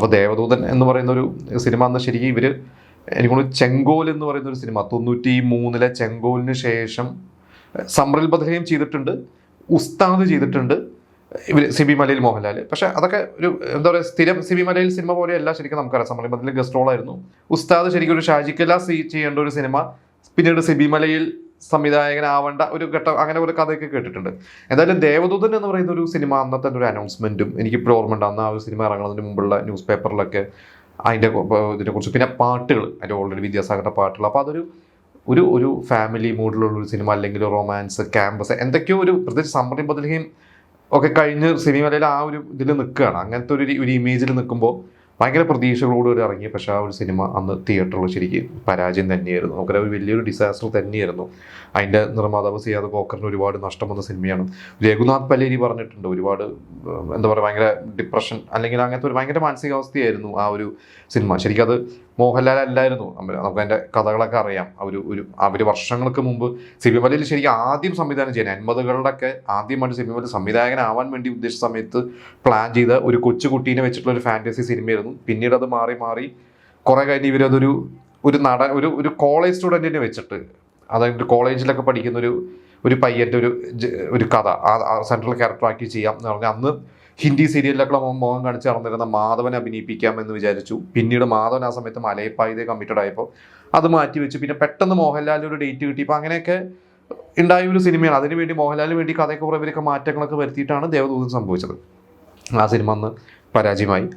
അപ്പോൾ ദേവദൂതൻ എന്ന് പറയുന്ന ഒരു സിനിമ അന്ന് ശരിക്കും ഇവർ എനിക്കൊന്ന് ചെങ്കോൽ എന്ന് പറയുന്ന ഒരു സിനിമ 93 ചെങ്കോലിന് ശേഷം സമ്രിൽ ബദ്രയും ചെയ്തിട്ടുണ്ട്, ഉസ്താദ് ചെയ്തിട്ടുണ്ട് ഇവർ സിബി മലയിൽ മോഹൻലാൽ. പക്ഷെ അതൊക്കെ ഒരു എന്താ പറയുക സ്ഥിരം സിബി മലയിൽ സിനിമ പോലെയല്ല ശരിക്കും നമുക്കറിയാം. സമ്രിൽ ബദ്രയിൽ ഗസ്റ്റ് റോളായിരുന്നു. ഉസ്താദ് ശരിക്കും ഒരു ഷാജിക്കല ചെയ്യേണ്ട ഒരു സിനിമ, പിന്നീട് സിബി മലയിൽ സംവിധായകനാവേണ്ട ഒരു ഘട്ടം, അങ്ങനെ ഒരു കഥയൊക്കെ കേട്ടിട്ടുണ്ട്. എന്തായാലും ദേവദൂതൻ എന്ന് പറയുന്ന ഒരു സിനിമ അന്നത്തെ ഒരു അനൗൺസ്മെന്റും എനിക്കിപ്പോൾ ഓർമ്മയുണ്ട്. അന്ന് ആ ഒരു സിനിമ ഇറങ്ങുന്നതിന് മുമ്പുള്ള ന്യൂസ് പേപ്പറിലൊക്കെ ഇതിനെക്കുറിച്ച്, പിന്നെ പാട്ടുകൾ, അതിൻ്റെ ഓൾറെഡി വിദ്യാസാഗറിൻ്റെ പാട്ടുകൾ. അപ്പോൾ അതൊരു ഒരു ഒരു ഫാമിലി മൂഡിലുള്ള ഒരു സിനിമ, അല്ലെങ്കിൽ റൊമാൻസ്, ക്യാമ്പസ്, എന്തൊക്കെയോ ഒരു പ്രത്യേകിച്ച് സമ്രിൽ ബദ്രയും ഒക്കെ കഴിഞ്ഞ് സിനിമയിലെ ആ ഒരു ഇതിൽ നിൽക്കുകയാണ്. അങ്ങനത്തെ ഒരു ഇമേജിൽ നിൽക്കുമ്പോൾ ഭയങ്കര പ്രതീക്ഷകളോട് ഒരു ഇറങ്ങി. പക്ഷേ ആ ഒരു സിനിമ അന്ന് തിയേറ്ററിൽ ശരിക്കും പരാജയം തന്നെയായിരുന്നു. നമുക്കറിയാം ഒരു വലിയൊരു ഡിസാസ്റ്റർ തന്നെയായിരുന്നു. അതിൻ്റെ നിർമ്മാതാവ് സിയാദ് കോക്കറിന് ഒരുപാട് നഷ്ടം വന്ന സിനിമയാണ്. രഘുനാഥ് പലേരി പറഞ്ഞിട്ടുണ്ട് ഒരുപാട് എന്താ പറയുക ഭയങ്കര ഡിപ്രഷൻ അല്ലെങ്കിൽ അങ്ങനത്തെ ഒരു ഭയങ്കര മാനസികാവസ്ഥയായിരുന്നു ആ ഒരു സിനിമ. ശരിക്കും അത് മോഹൻലാൽ അല്ലായിരുന്നു. നമുക്ക് അതിൻ്റെ കഥകളൊക്കെ അറിയാം. അവർ വർഷങ്ങൾക്ക് മുമ്പ് സിബി മലയിൽ ശരിക്കും ആദ്യം സംവിധാനം ചെയ്യാൻ 80കളുടെയൊക്കെ ആദ്യമായിട്ട് സിബി മലയിൽ സംവിധായകനാവാൻ വേണ്ടി ഉദ്ദേശിച്ച സമയത്ത് പ്ലാൻ ചെയ്ത ഒരു കൊച്ചുകുട്ടീനെ വെച്ചിട്ടുള്ള ഒരു ഫാൻറ്റസി സിനിമയായിരുന്നു. പിന്നീട് അത് മാറി മാറി കുറേ കഴിഞ്ഞ് ഇവരതൊരു ഒരു കോളേജ് സ്റ്റുഡൻറ്റിനെ വെച്ചിട്ട്, അതായത് കോളേജിലൊക്കെ പഠിക്കുന്ന ഒരു പയ്യൻ്റെ ഒരു കഥ സെൻട്രൽ ക്യാരക്ടറാക്കി ചെയ്യാം എന്ന് പറഞ്ഞാൽ അന്ന് ഹിന്ദി സീരിയലിലൊക്കെ മുഖം കാണിച്ച് നടന്നിരുന്ന മാധവനെ അഭിനയിപ്പിക്കാം എന്ന് വിചാരിച്ചു. പിന്നീട് മാധവൻ ആ സമയത്ത് മലയപ്പായതേ കമ്മിറ്റഡ് ആയപ്പോൾ അത് മാറ്റി വെച്ചു. പിന്നെ പെട്ടെന്ന് മോഹൻലാലിന് ഒരു ഡേറ്റ് കിട്ടിയപ്പോൾ അങ്ങനെയൊക്കെ ഉണ്ടായ ഒരു സിനിമയാണ്. അതിനുവേണ്ടി മോഹൻലാലിന് വേണ്ടി കഥയൊക്കെ കുറേ പേരൊക്കെ മാറ്റങ്ങളൊക്കെ വരുത്തിയിട്ടാണ് ദേവദൂതൻ സംഭവിച്ചത്. ആ സിനിമ അന്ന് പരാജയമായി.